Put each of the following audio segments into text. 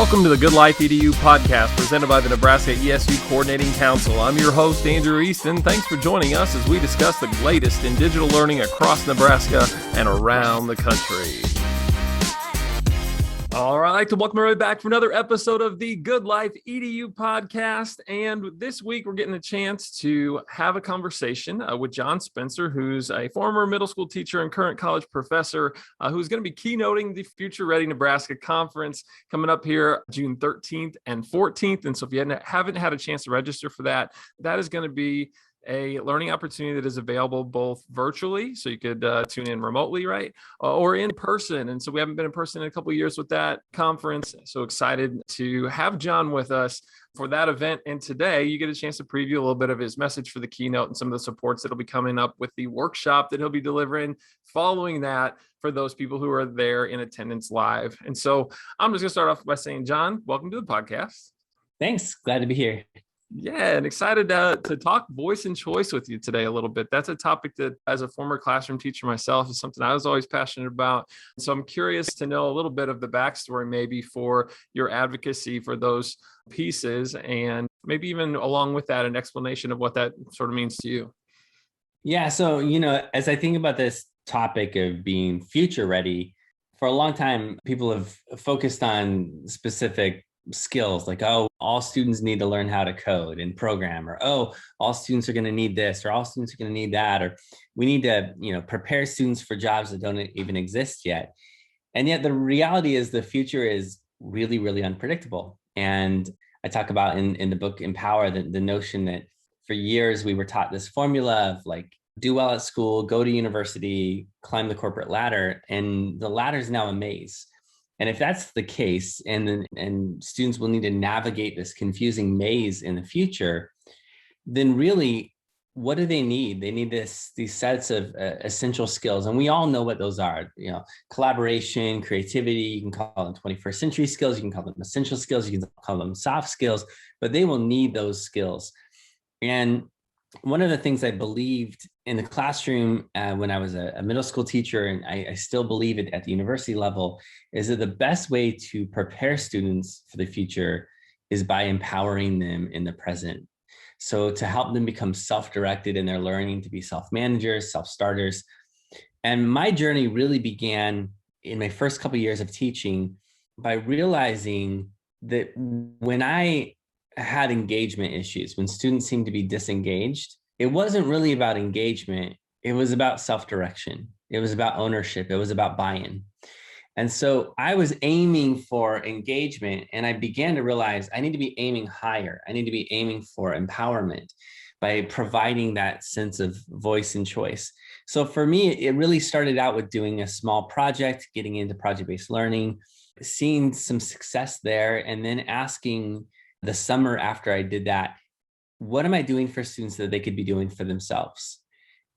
Welcome to the Good Life EDU podcast presented by the Nebraska ESU Coordinating Council. I'm your host, Andrew Easton. Thanks for joining us as we discuss the latest in digital learning across Nebraska and around the country. All right, I'd like to welcome everybody back for another episode of the Good Life EDU podcast. And this week, we're getting a chance to have a conversation with John Spencer, who's a former middle school teacher and current college professor, who's going to be keynoting the Future Ready Nebraska Conference coming up here June 13th and 14th. And so if you haven't had a chance to register for that, that is going to be a learning opportunity that is available both virtually, so you could tune in remotely, right, or in person. And so we haven't been in person in a couple of years with that conference. So excited to have John with us for that event. And today you get a chance to preview a little bit of his message for the keynote and some of the supports that'll be coming up with the workshop that he'll be delivering following that for those people who are there in attendance live. And so I'm just going to start off by saying, John, welcome to the podcast. Thanks. Glad to be here. Yeah, and excited to talk voice and choice with you today a little bit. That's a topic that, as a former classroom teacher myself, is something I was always passionate about. So I'm curious to know a little bit of the backstory maybe for your advocacy for those pieces, and maybe even along with that, an explanation of what that sort of means to you. Yeah, so, as I think about this topic of being future ready, for a long time, people have focused on specific skills like, oh, all students need to learn how to code and program, or, oh, all students are going to need this, or all students are going to need that, or we need to, prepare students for jobs that don't even exist yet. And yet the reality is the future is really, really unpredictable. And I talk about in the book Empower, the notion that for years we were taught this formula of like, do well at school, go to university, climb the corporate ladder, and the ladder is now a maze. And if that's the case, and students will need to navigate this confusing maze in the future, then really, what do they need? They need these sets of essential skills. And we all know what those are, collaboration, creativity. You can call them 21st century skills. You can call them essential skills. You can call them soft skills, but they will need those skills. And one of the things I believed in the classroom when I was a middle school teacher, and I still believe it at the university level, is that the best way to prepare students for the future is by empowering them in the present. So to help them become self-directed in their learning, to be self-managers, self-starters. And my journey really began in my first couple of years of teaching by realizing that when I had engagement issues, when students seemed to be disengaged, it wasn't really about engagement. It was about self-direction. It was about ownership. It was about buy-in. And so I was aiming for engagement, and I began to realize I need to be aiming higher. I need to be aiming for empowerment by providing that sense of voice and choice. So for me, it really started out with doing a small project, getting into project-based learning, seeing some success there, and then asking the summer after I did that, what am I doing for students that they could be doing for themselves?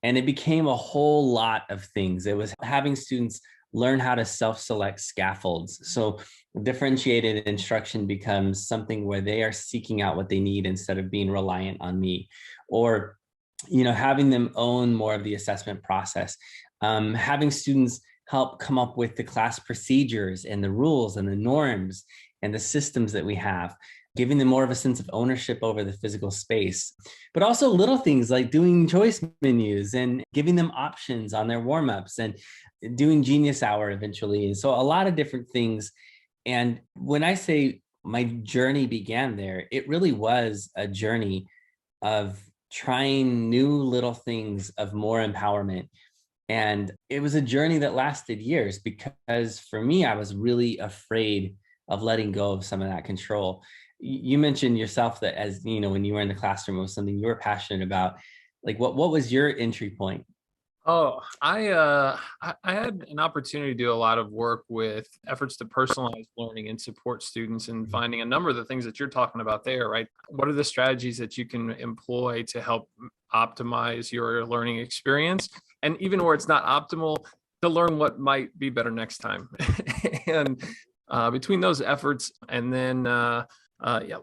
And it became a whole lot of things. It was having students learn how to self-select scaffolds. So differentiated instruction becomes something where they are seeking out what they need instead of being reliant on me, or, having them own more of the assessment process, having students help come up with the class procedures and the rules and the norms and the systems that we have, giving them more of a sense of ownership over the physical space, but also little things like doing choice menus and giving them options on their warm-ups and doing Genius Hour eventually. And so a lot of different things. And when I say my journey began there, it really was a journey of trying new little things of more empowerment. And it was a journey that lasted years because for me, I was really afraid of letting go of some of that control. You mentioned yourself that when you were in the classroom, it was something you were passionate about. Like what was your entry point? Oh, I had an opportunity to do a lot of work with efforts to personalize learning and support students, and finding a number of the things that you're talking about there, right? What are the strategies that you can employ to help optimize your learning experience? And even where it's not optimal, to learn what might be better next time. And between those efforts, and then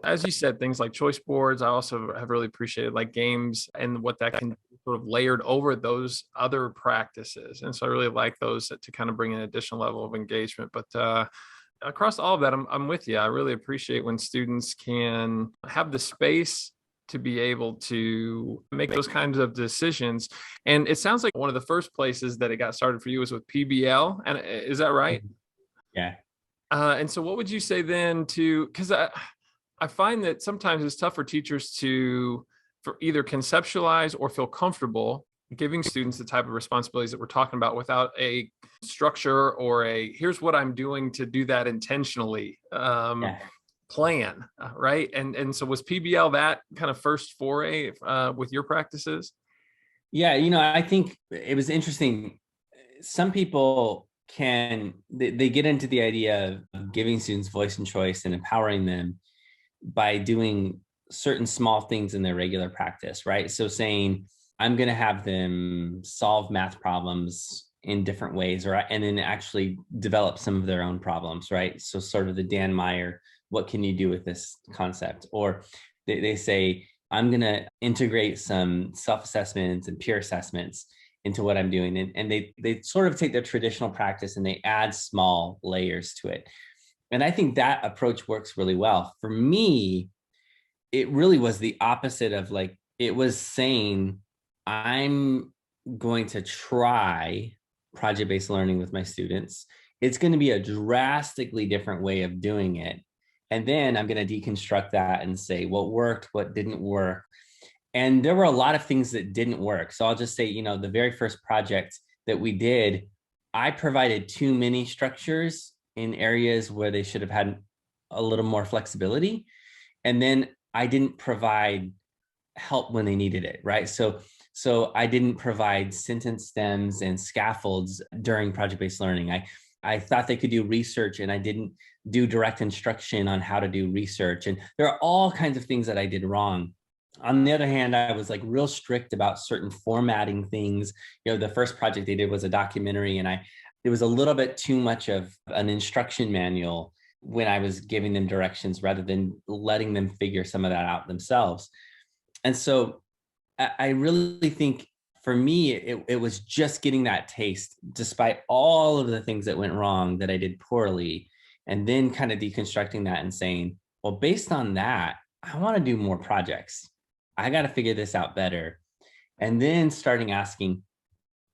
as you said, things like choice boards, I also have really appreciated like games and what that can sort of layered over those other practices. And so I really like those to kind of bring an additional level of engagement. But across all of that, I'm with you. I really appreciate when students can have the space to be able to make those kinds of decisions. And it sounds like one of the first places that it got started for you was with PBL. And is that right? Yeah. And so what would you say then to, because I find that sometimes it's tough for teachers to for either conceptualize or feel comfortable giving students the type of responsibilities that we're talking about without a structure or a here's what I'm doing to do that intentionally Yeah. plan, right? And so was PBL that kind of first foray with your practices? Yeah. I think it was interesting. Some people they get into the idea of giving students voice and choice and empowering them by doing certain small things in their regular practice, right? So saying, I'm going to have them solve math problems in different ways, and then actually develop some of their own problems, right? So sort of the Dan Meyer, what can you do with this concept? Or they say, I'm going to integrate some self-assessments and peer assessments into what I'm doing. And they sort of take their traditional practice and they add small layers to it. And I think that approach works really well. For me, it really was the opposite of like, it was saying, I'm going to try project-based learning with my students. It's going to be a drastically different way of doing it. And then I'm going to deconstruct that and say what worked, what didn't work. And there were a lot of things that didn't work. So I'll just say, the very first project that we did, I provided too many structures in areas where they should have had a little more flexibility. And then I didn't provide help when they needed it, right? So I didn't provide sentence stems and scaffolds during project-based learning. I thought they could do research and I didn't do direct instruction on how to do research. And there are all kinds of things that I did wrong. On the other hand, I was like real strict about certain formatting things. The first project they did was a documentary, and it was a little bit too much of an instruction manual when I was giving them directions rather than letting them figure some of that out themselves. And so I really think for me, it was just getting that taste, despite all of the things that went wrong that I did poorly, and then kind of deconstructing that and saying, well, based on that, I want to do more projects. I got to figure this out better. And then starting asking,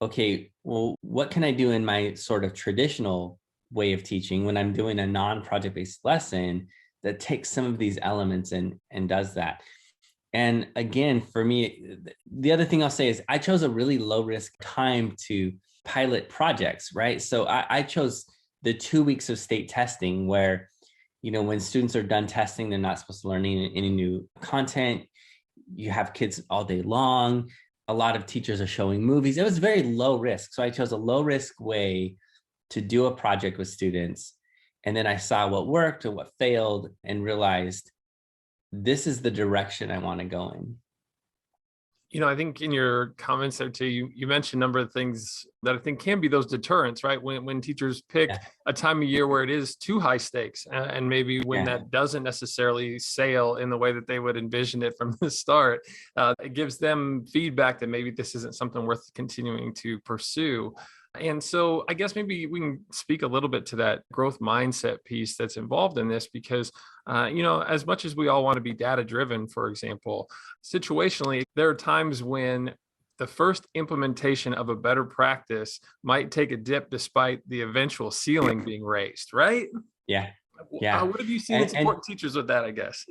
okay, well, what can I do in my sort of traditional way of teaching when I'm doing a non-project based lesson that takes some of these elements and does that? And again, for me, the other thing I'll say is I chose a really low risk time to pilot projects, right? So I chose the 2 weeks of state testing where, when students are done testing, they're not supposed to learn any new content. You have kids all day long. A lot of teachers are showing movies. It was very low risk. So I chose a low risk way to do a project with students. And then I saw what worked and what failed and realized this is the direction I want to go in. I think in your comments there too, you mentioned a number of things that I think can be those deterrents, right? When teachers pick a time of year where it is too high stakes, and maybe when that doesn't necessarily sail in the way that they would envision it from the start, it gives them feedback that maybe this isn't something worth continuing to pursue. And so I guess maybe we can speak a little bit to that growth mindset piece that's involved in this, because, as much as we all want to be data driven, for example, situationally, there are times when the first implementation of a better practice might take a dip despite the eventual ceiling being raised, right? Yeah. What have you seen in support teachers with that, I guess?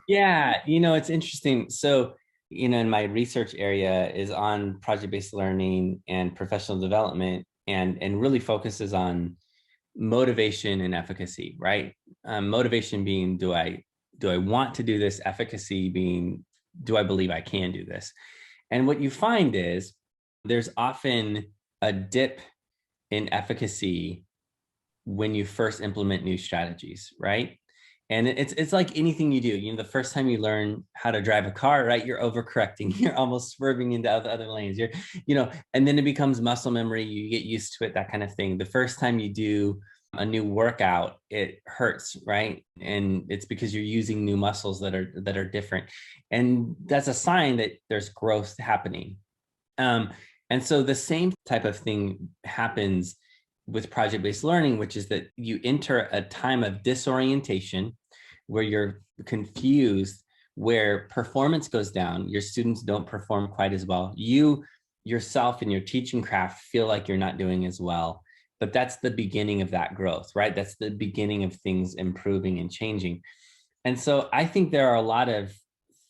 It's interesting. So, in my research area is on project-based learning and professional development and really focuses on motivation and efficacy, right? Motivation being, do I want to do this? Efficacy being, do I believe I can do this? And what you find is there's often a dip in efficacy when you first implement new strategies, right? And it's like anything you do. The first time you learn how to drive a car, right? You're overcorrecting. You're almost swerving into other lanes. And then it becomes muscle memory. You get used to it, that kind of thing. The first time you do a new workout, it hurts, right? And it's because you're using new muscles that are different. And that's a sign that there's growth happening. And so the same type of thing happens with project-based learning, which is that you enter a time of disorientation where you're confused, where performance goes down, your students don't perform quite as well. You yourself in your teaching craft feel like you're not doing as well. But that's the beginning of that growth, right? That's the beginning of things improving and changing. And so I think there are a lot of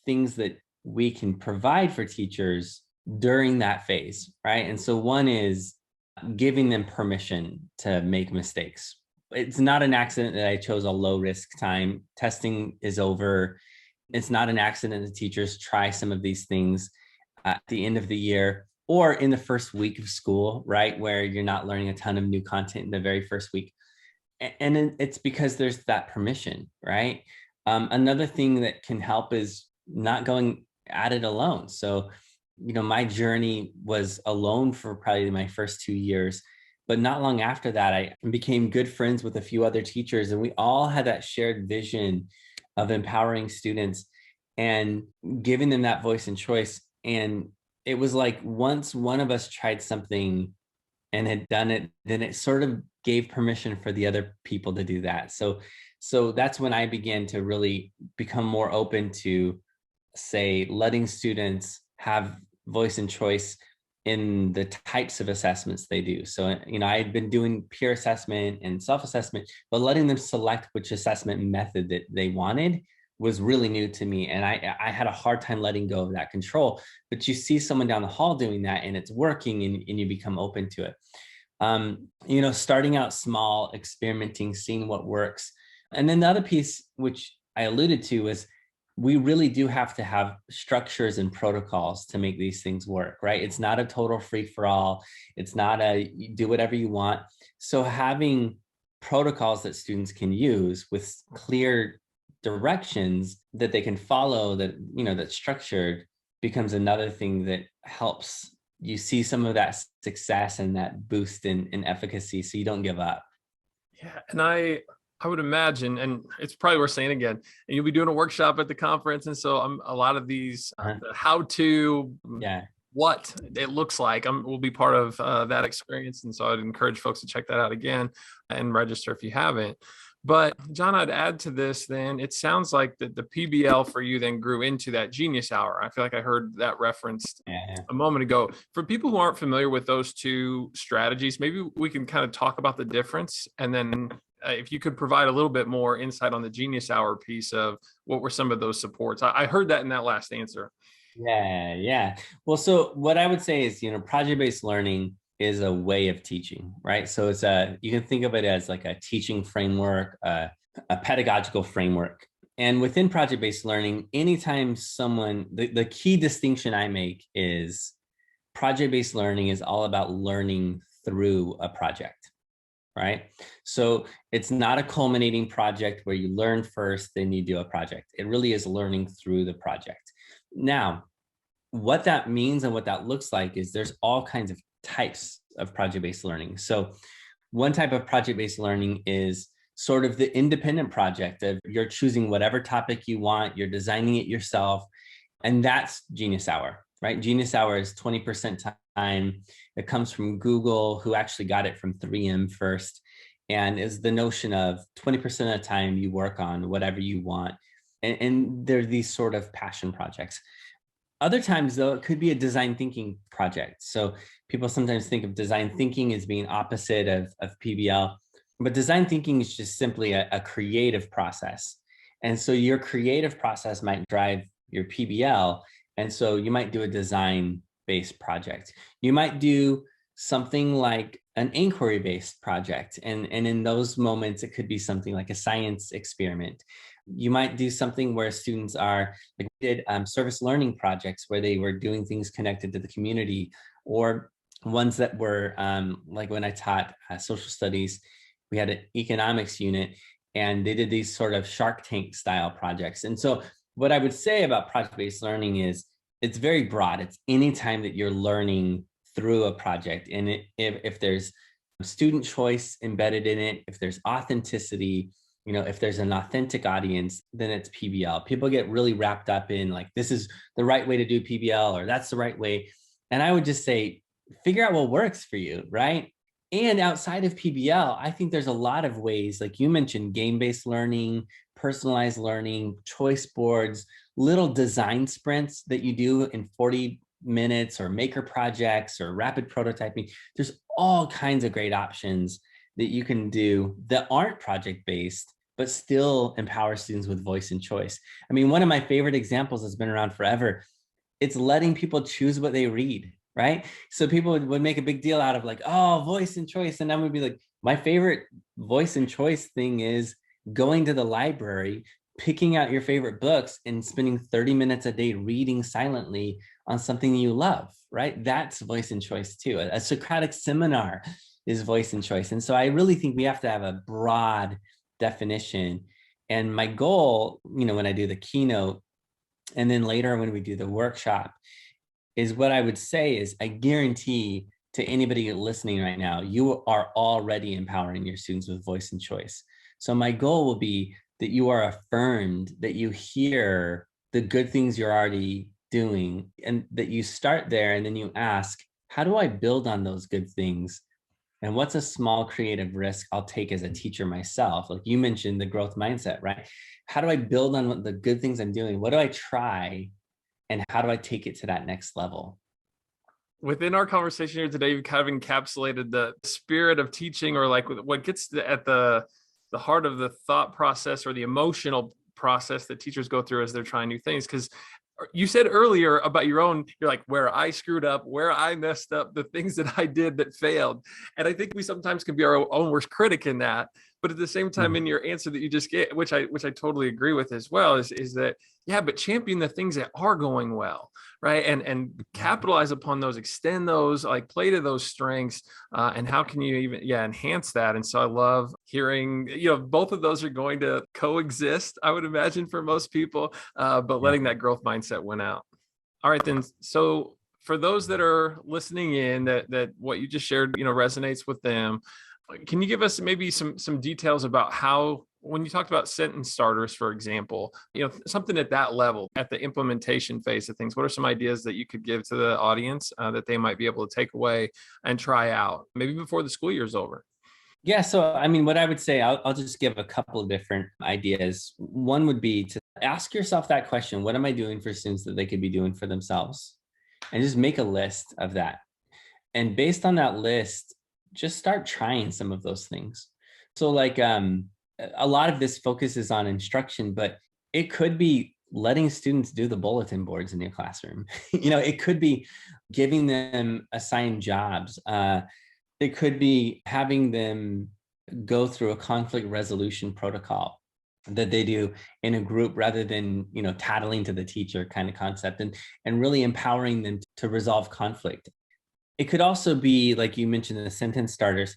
things that we can provide for teachers during that phase, right? And so one is giving them permission to make mistakes. It's not an accident that I chose a low risk time. Testing is over. It's not an accident that teachers try some of these things at the end of the year or in the first week of school, right? Where you're not learning a ton of new content in the very first week. And it's because there's that permission, right? Another thing that can help is not going at it alone. So, my journey was alone for probably my first 2 years, but not long after that, I became good friends with a few other teachers, and we all had that shared vision of empowering students and giving them that voice and choice. And it was like once one of us tried something and had done it, then it sort of gave permission for the other people to do that. So that's when I began to really become more open to, say, letting students have voice and choice in the types of assessments they do. So, I had been doing peer assessment and self-assessment, but letting them select which assessment method that they wanted was really new to me. And I had a hard time letting go of that control. But you see someone down the hall doing that and it's working, and you become open to it. Starting out small, experimenting, seeing what works. And then the other piece, which I alluded to, is we really do have to have structures and protocols to make these things work, right? It's not a total free for all. It's not you do whatever you want. So having protocols that students can use with clear directions that they can follow, that's structured, becomes another thing that helps you see some of that success and that boost in efficacy, so you don't give up. Yeah. And I would imagine, and it's probably worth saying again, and you'll be doing a workshop at the conference. And so a lot of these how to, what it looks like, will be part of that experience. And so I'd encourage folks to check that out again and register if you haven't. But John, I'd add to this then, it sounds like that the PBL for you then grew into that Genius Hour. I feel like I heard that referenced a moment ago. For people who aren't familiar with those two strategies, maybe we can kind of talk about the difference. And then if you could provide a little bit more insight on the Genius Hour piece of what were some of those supports. I heard that in that last answer. Yeah. Well, so what I would say is, project-based learning is a way of teaching, right? So you can think of it as like a teaching framework, a pedagogical framework. And within project-based learning, anytime the key distinction I make is project-based learning is all about learning through a project, right? So it's not a culminating project where you learn first, then you do a project. It really is learning through the project. Now, what that means and what that looks like is there's all kinds of types of project-based learning. So one type of project-based learning is sort of the independent project of you're choosing whatever topic you want, you're designing it yourself, and that's Genius Hour, right? Genius Hour is 20% time. It comes from Google, who actually got it from 3M first, and is the notion of 20% of the time you work on whatever you want. And they're these sort of passion projects. Other times, though, it could be a design thinking project. So people sometimes think of design thinking as being opposite of PBL, but design thinking is just simply a creative process. And so your creative process might drive your PBL. And so you might do a design-based project. You might do something like an inquiry-based project. And in those moments, it could be something like a science experiment. You might do something where students are, like we did service learning projects where they were doing things connected to the community, or ones that were like when I taught social studies, we had an economics unit and they did these sort of Shark Tank style projects. And so what I would say about project-based learning is it's very broad. It's any time that you're learning through a project. And if there's student choice embedded in it, if there's authenticity, if there's an authentic audience, then it's PBL. People get really wrapped up in like, this is the right way to do PBL, or that's the right way. And I would just say, figure out what works for you, right? And outside of PBL, I think there's a lot of ways, like you mentioned, game-based learning, personalized learning, choice boards, little design sprints that you do in 40 minutes, or maker projects or rapid prototyping. There's all kinds of great options that you can do that aren't project-based, but still empower students with voice and choice. I mean, one of my favorite examples has been around forever. It's letting people choose what they read, right? So people would make a big deal out of like, oh, voice and choice. And I would be like, my favorite voice and choice thing is going to the library, picking out your favorite books and spending 30 minutes a day reading silently on something you love, right? That's voice and choice too. A Socratic seminar is voice and choice. And so I really think we have to have a broad definition. And my goal, when I do the keynote, and then later when we do the workshop, is what I would say is I guarantee to anybody listening right now, you are already empowering your students with voice and choice. So my goal will be that you are affirmed, that you hear the good things you're already doing, and that you start there and then you ask, how do I build on those good things? And what's a small creative risk I'll take as a teacher myself? Like you mentioned the growth mindset, right? How do I build on what the good things I'm doing? What do I try? And how do I take it to that next level? Within our conversation here today, you've kind of encapsulated the spirit of teaching, or like what gets at the heart of the thought process or the emotional process that teachers go through as they're trying new things. Because you said earlier about you're like, where I screwed up, where I messed up, the things that I did that failed. And I think we sometimes can be our own worst critic in that. But at the same time, in your answer that you just gave, which I totally agree with as well, is that, yeah, but champion the things that are going well, right? And capitalize upon those, extend those, like play to those strengths. And how can you even, enhance that? And so I love hearing, both of those are going to coexist, I would imagine, for most people, but letting that growth mindset win out. All right, then. So for those that are listening in, that what you just shared, resonates with them, can you give us maybe some details about how, when you talked about sentence starters, for example, something at that level, at the implementation phase of things, what are some ideas that you could give to the audience that they might be able to take away and try out, maybe before the school year's over? Yeah. So, I mean, what I would say, I'll just give a couple of different ideas. One would be to ask yourself that question: what am I doing for students that they could be doing for themselves? And just make a list of that. And based on that list, just start trying some of those things. So like a lot of this focuses on instruction, but it could be letting students do the bulletin boards in your classroom. It could be giving them assigned jobs. It could be having them go through a conflict resolution protocol that they do in a group, rather than tattling to the teacher kind of concept, and really empowering them to resolve conflict. It could also be, like you mentioned, the sentence starters.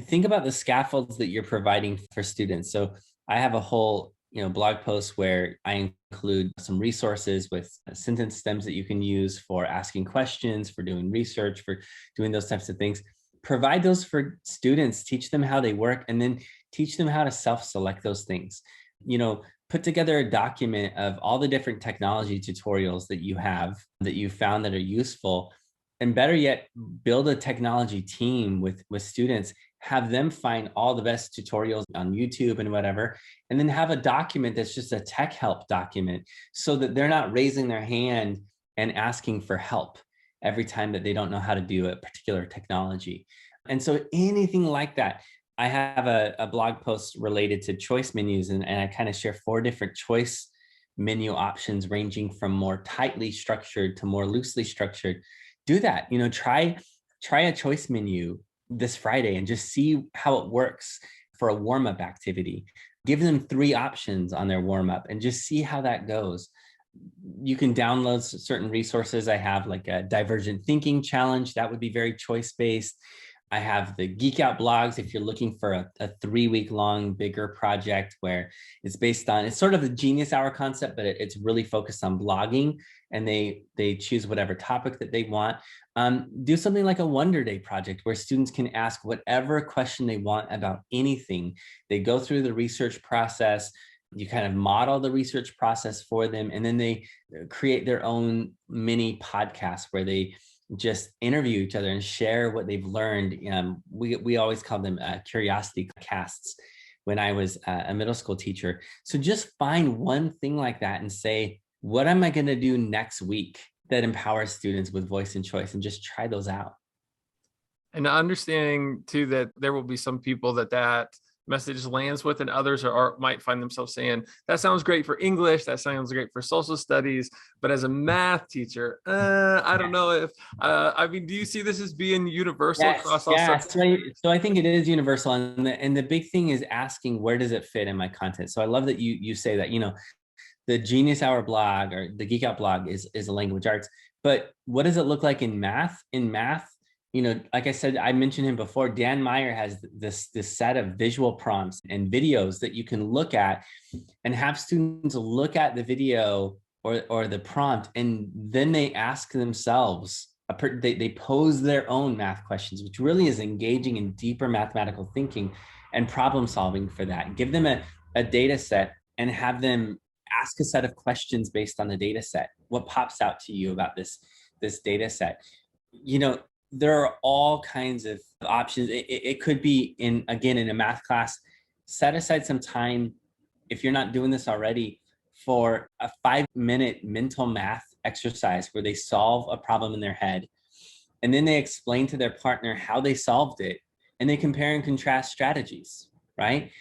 Think about the scaffolds that you're providing for students. So I have a whole blog post where I include some resources with sentence stems that you can use for asking questions, for doing research, for doing those types of things. Provide those for students, teach them how they work, and then teach them how to self-select those things. Put together a document of all the different technology tutorials that you have, that you found that are useful. And better yet, build a technology team with students, have them find all the best tutorials on YouTube and whatever, and then have a document that's just a tech help document, so that they're not raising their hand and asking for help every time that they don't know how to do a particular technology. And so anything like that. I have a blog post related to choice menus, and I kind of share 4 different choice menu options, ranging from more tightly structured to more loosely structured. Do that. Try a choice menu this Friday and just see how it works for a warm-up activity. Give them 3 options on their warm-up and just see how that goes. You can download certain resources. I have like a divergent thinking challenge that would be very choice-based. I have the Geek Out blogs if you're looking for a 3-week-long bigger project where it's based on, it's sort of the Genius Hour concept, but it's really focused on blogging, and they choose whatever topic that they want. Do something like a Wonder Day project where students can ask whatever question they want about anything. They go through the research process. You kind of model the research process for them, and then they create their own mini podcast where they just interview each other and share what they've learned. We always call them curiosity casts when I was a middle school teacher. So just find one thing like that and say, what am I going to do next week that empowers students with voice and choice, and just try those out. And understanding too that there will be some people that message lands with, and others might find themselves saying, that sounds great for English, that sounds great for social studies, but as a math teacher, I don't know if, do you see this as being universal across all subjects? So I think it is universal. And the big thing is asking, where does it fit in my content? So I love that you say that, the Genius Hour blog or the Geek Out blog is a language arts, but what does it look like in math? In math, like I said, I mentioned him before, Dan Meyer has this set of visual prompts and videos that you can look at and have students look at the video or the prompt, and then they ask themselves, they pose their own math questions, which really is engaging in deeper mathematical thinking and problem solving for that. Give them a data set and have them ask a set of questions based on the data set. What pops out to you about this data set? There are all kinds of options. It could be in a math class, set aside some time, if you're not doing this already, for a 5-minute mental math exercise where they solve a problem in their head. And then they explain to their partner how they solved it, and they compare and contrast strategies, right?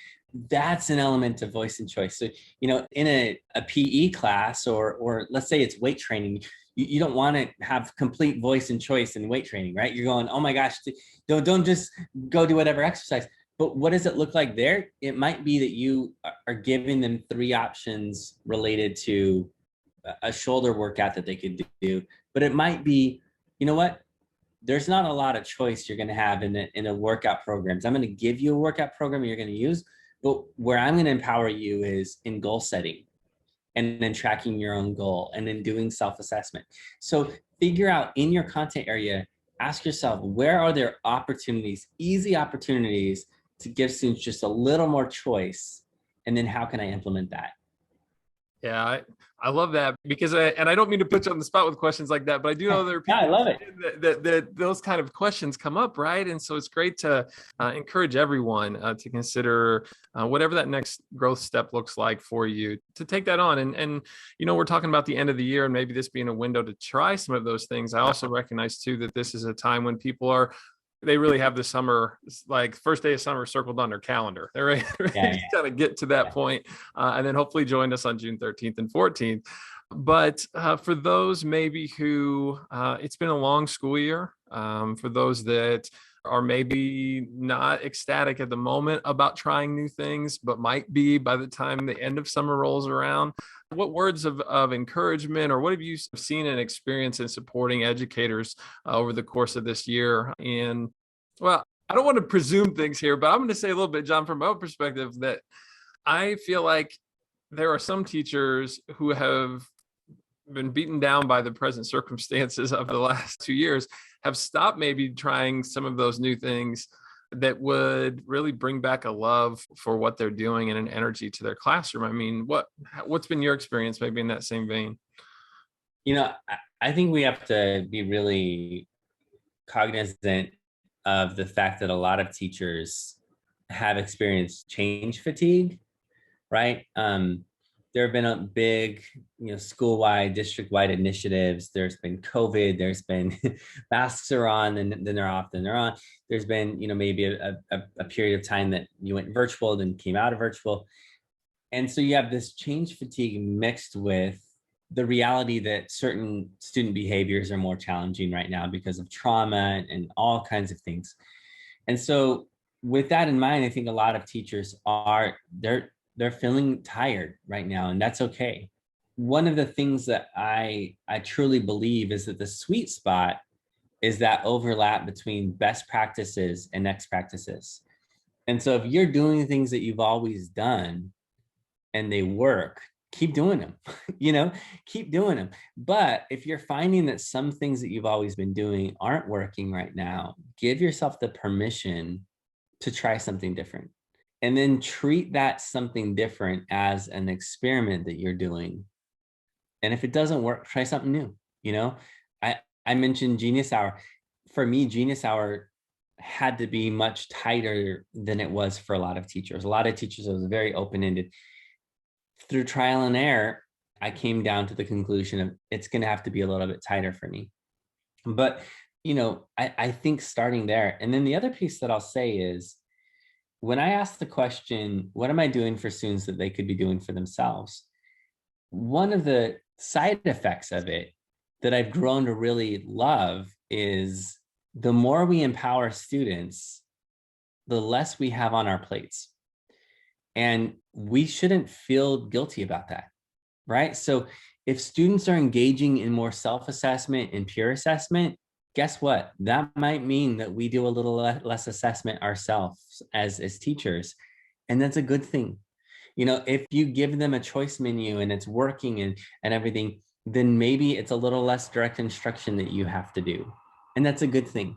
That's an element of voice and choice. So, in a PE class, or let's say it's weight training, you don't want to have complete voice and choice in weight training, right? You're going, oh my gosh, don't just go do whatever exercise. But what does it look like there? It might be that you are giving them 3 options related to a shoulder workout that they could do. But it might be, there's not a lot of choice you're going to have in the workout programs. I'm going to give you a workout program you're going to use, but where I'm going to empower you is in goal setting, and then tracking your own goal, and then doing self-assessment. So figure out in your content area, ask yourself, where are there opportunities, easy opportunities to give students just a little more choice? And then how can I implement that? Yeah, I love that, because I don't mean to put you on the spot with questions like that, but I do know there are people I love it. that those kind of questions come up, right? And so it's great to encourage everyone to consider whatever that next growth step looks like for you, to take that on. And we're talking about the end of the year, and maybe this being a window to try some of those things. I also recognize too that this is a time when people they really have the summer, like first day of summer circled on their calendar. They're ready to kind of get to that point, and then hopefully join us on June 13th and 14th. But for those maybe who it's been a long school year, for those that are maybe not ecstatic at the moment about trying new things, but might be by the time the end of summer rolls around, what words of encouragement, or what have you seen and experienced in supporting educators over the course of this year? And well, I don't want to presume things here, but I'm going to say a little bit, John, from my own perspective, that I feel like there are some teachers who have been beaten down by the present circumstances of the last 2 years, have stopped maybe trying some of those new things that would really bring back a love for what they're doing and an energy to their classroom. I mean, what's been your experience maybe in that same vein? I think we have to be really cognizant of the fact that a lot of teachers have experienced change fatigue, right? There have been a big, school-wide, district-wide initiatives. There's been COVID. There's been masks are on, and then they're off, then they're on. There's been, maybe a period of time that you went virtual, then came out of virtual. And so you have this change fatigue mixed with the reality that certain student behaviors are more challenging right now because of trauma and all kinds of things. And so with that in mind, I think a lot of teachers they're feeling tired right now, and that's okay. One of the things that I truly believe is that the sweet spot is that overlap between best practices and next practices. And so if you're doing things that you've always done and they work, keep doing them, keep doing them. But if you're finding that some things that you've always been doing aren't working right now, give yourself the permission to try something different. And then treat that something different as an experiment that you're doing. And if it doesn't work, try something new. I mentioned Genius Hour. For me, Genius Hour had to be much tighter than it was for a lot of teachers. A lot of teachers, it was very open-ended. Through trial and error, I came down to the conclusion of it's going to have to be a little bit tighter for me. But, I think starting there. And then the other piece that I'll say is when I ask the question, what am I doing for students that they could be doing for themselves? One of the side effects of it that I've grown to really love is the more we empower students, the less we have on our plates. And we shouldn't feel guilty about that, right? So if students are engaging in more self-assessment and peer assessment, guess what? That might mean that we do a little less assessment ourselves as teachers. And that's a good thing. If you give them a choice menu and it's working and everything, then maybe it's a little less direct instruction that you have to do. And that's a good thing.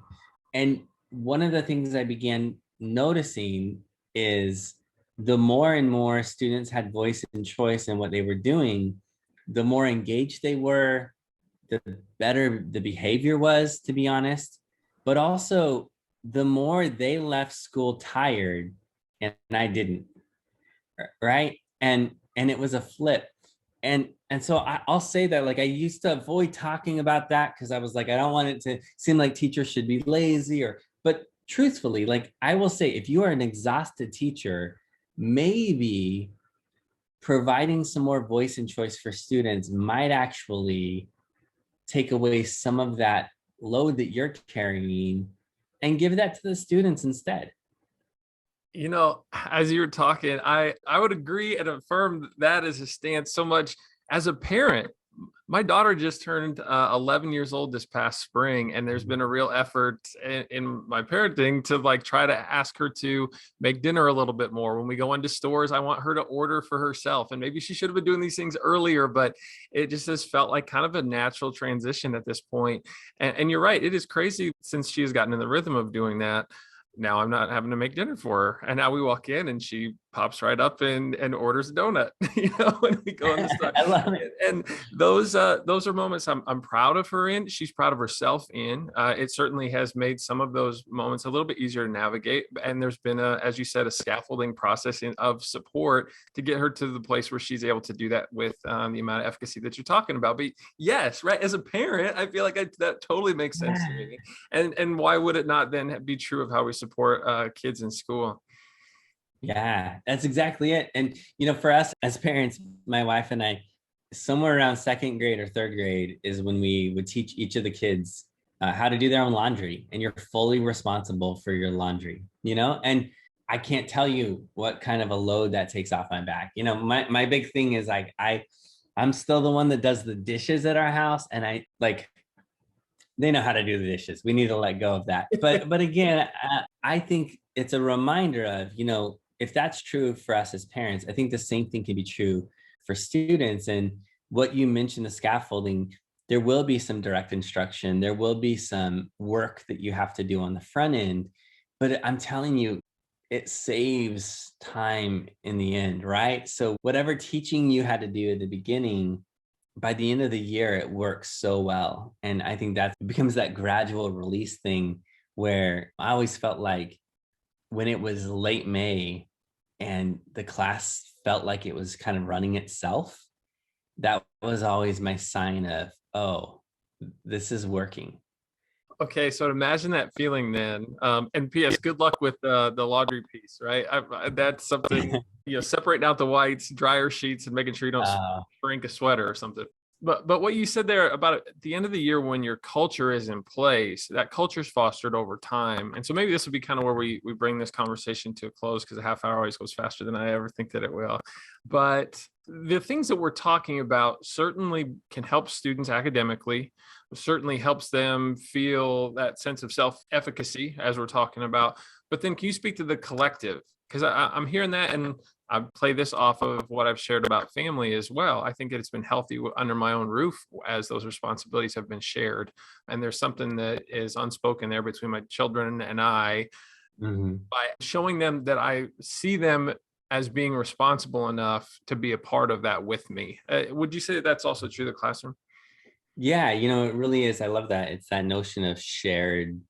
And one of the things I began noticing is the more and more students had voice and choice in what they were doing, the more engaged they were, the better the behavior was, to be honest. But also, the more they left school tired, and I didn't, right? And it was a flip. And so I'll say that, like, I used to avoid talking about that because I was like, I don't want it to seem like teachers should be lazy, but truthfully, like, I will say, if you are an exhausted teacher, maybe providing some more voice and choice for students might actually take away some of that load that you're carrying and give that to the students instead. As you were talking, I would agree and affirm that as a stance so much. As a parent, my daughter just turned 11 years old this past spring, and there's been a real effort in my parenting to like try to ask her to make dinner a little bit more. When we go into stores, I want her to order for herself, and maybe she should have been doing these things earlier, but it just has felt like kind of a natural transition at this point. And you're right, it is crazy since she has gotten in the rhythm of doing that. Now I'm not having to make dinner for her. And now we walk in and she pops right up and orders a donut, when we go in the store. I love it. And those are moments I'm proud of her in. She's proud of herself in. It certainly has made some of those moments a little bit easier to navigate. And there's been as you said, a scaffolding process of support to get her to the place where she's able to do that with the amount of efficacy that you're talking about. But yes, right. As a parent, I feel like that totally makes sense to me. And why would it not then be true of how we support kids in school? Yeah, that's exactly it. And, for us as parents, my wife and I, somewhere around second grade or third grade is when we would teach each of the kids how to do their own laundry. And you're fully responsible for your laundry, and I can't tell you what kind of a load that takes off my back. My big thing is like, I'm still the one that does the dishes at our house. And they know how to do the dishes. We need to let go of that. But again, I think it's a reminder of, if that's true for us as parents, I think the same thing can be true for students. And what you mentioned, the scaffolding, there will be some direct instruction. There will be some work that you have to do on the front end. But I'm telling you, it saves time in the end, right? So whatever teaching you had to do at the beginning, by the end of the year, it works so well. And I think that becomes that gradual release thing where I always felt like when it was late May and the class felt like it was kind of running itself, that was always my sign of, oh, this is working. Okay, so imagine that feeling then. And P.S. Good luck with the laundry piece, right? That's something, separating out the whites, dryer sheets, and making sure you don't shrink a sweater or something. But what you said there about at the end of the year, when your culture is in place, that culture is fostered over time. And so maybe this would be kind of where we bring this conversation to a close, because a half hour always goes faster than I ever think that it will. But the things that we're talking about certainly can help students academically, certainly helps them feel that sense of self-efficacy as we're talking about. But then can you speak to the collective? Because I'm hearing that, and I play this off of what I've shared about family as well. I think it's been healthy under my own roof as those responsibilities have been shared. And there's something that is unspoken there between my children and I, by showing them that I see them as being responsible enough to be a part of that with me. Would you say that that's also true of the classroom? Yeah, it really is. I love that. It's that notion of shared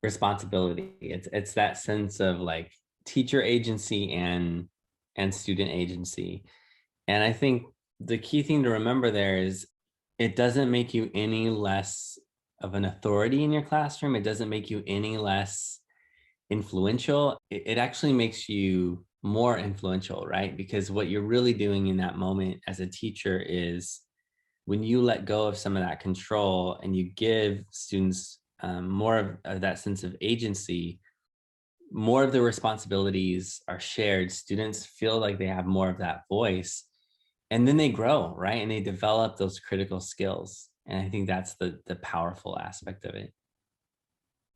responsibility. It's that sense of like teacher agency and student agency. And I think the key thing to remember there is it doesn't make you any less of an authority in your classroom. It doesn't make you any less influential. It actually makes you more influential, right? Because what you're really doing in that moment as a teacher is when you let go of some of that control and you give students more of that sense of agency, more of the responsibilities are shared. Students feel like they have more of that voice, and then they grow, right? And they develop those critical skills. And I think that's the powerful aspect of it.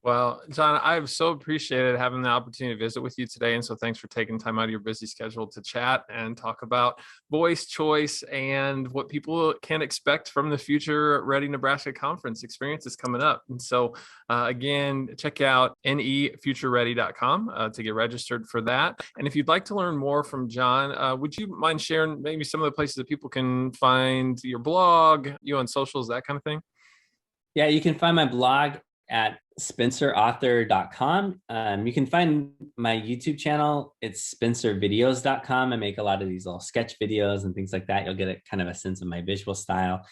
Well, John, I've so appreciated having the opportunity to visit with you today. And so thanks for taking time out of your busy schedule to chat and talk about voice choice and what people can expect from the Future Ready Nebraska Conference experiences coming up. And so, again, check out nefutureready.com to get registered for that. And if you'd like to learn more from John, would you mind sharing maybe some of the places that people can find your blog, you on socials, that kind of thing? Yeah, you can find my blog at spencerauthor.com. You can find my YouTube channel. It's spencervideos.com. I make a lot of these little sketch videos and things like that. You'll get a kind of a sense of my visual style.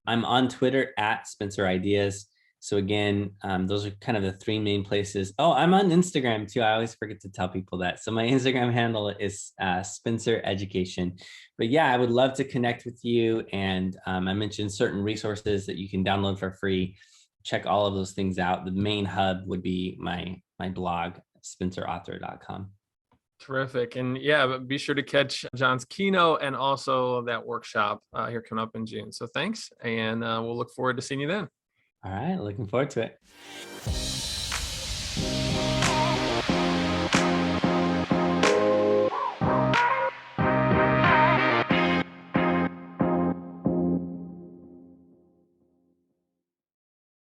I'm on Twitter at Spencer Ideas. So again, those are kind of the three main places. Oh, I'm on Instagram too. I always forget to tell people that. So my Instagram handle is Spencer Education. But yeah, I would love to connect with you. And I mentioned certain resources that you can download for free. Check all of those things out. The main hub would be my blog, spencerauthor.com. Terrific. And yeah, but be sure to catch John's keynote and also that workshop here coming up in June. So thanks. And we'll look forward to seeing you then. All right, looking forward to it.